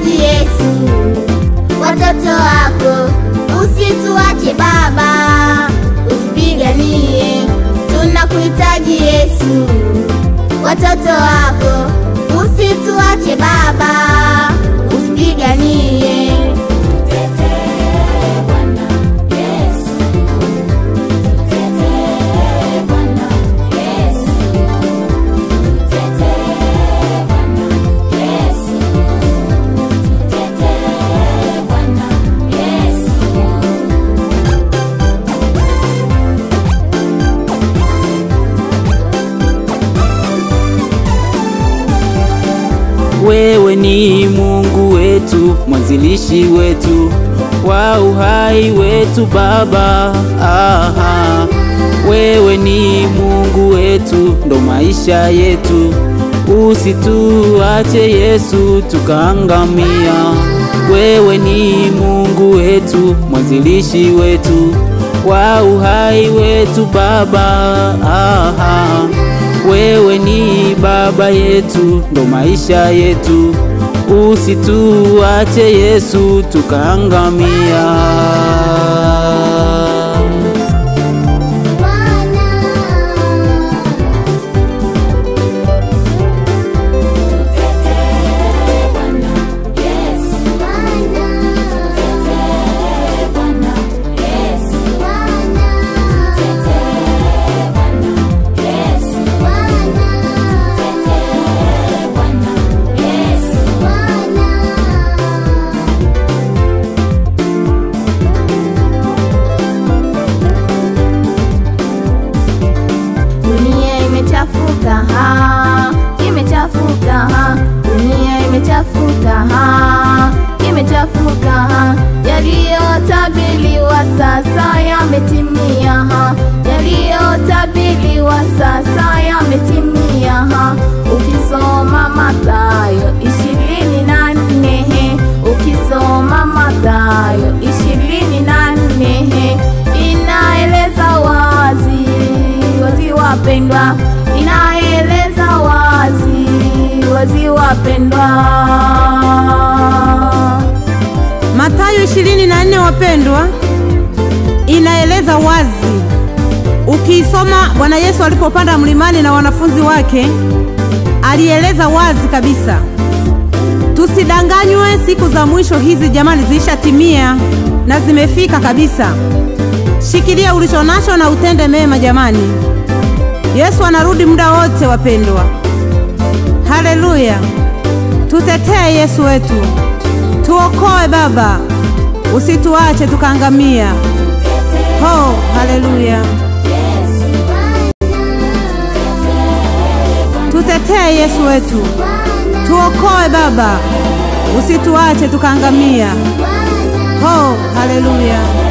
tunakuhitaji Yesu, watoto wako usituache Baba, utupiganie. Tunakuhitaji Yesu, watoto wako usituache Baba, utupiganie. Wewe ni Mungu wetu, mwanzilishi wetu wa uhai wetu Baba. Wewe ni Mungu wetu, ndo maisha yetu. Usituache Yesu tukaangamia. Wewe ni Mungu wetu, mwanzilishi wetu wa uhai wetu Baba. Wewe ni Baba yetu, ndo maisha yetu. Usituache Yesu tukaangamia. Dunia imechafuka, yaliyotabiriwa sasa yametimia, yaliyotabiriwa sasa yametimia. Ukisoma Mathayo 24, ukisoma Mathayo 24, inaeleza wazi wapendwa, inaeleza wazi wapendwa. Mathayo 24 wapendwa, inaeleza wazi. Ukisoma Bwana Yesu alipopanda mlimani na wanafunzi wake, alieleza wazi kabisa. Tusidanganywe, siku za mwisho hizi jamani zishatimia na zimefika kabisa. Shikilia ulichonacho na utende mema jamani. Yesu anarudi muda wote wapendwa. Haleluya. Tutetee Yesu wetu. Tuokoe Baba. Usituache tukaangamia. Ho, haleluya. Tutetee Yesu wetu. Tuokoe Baba. Usituache tukaangamia. Ho, haleluya.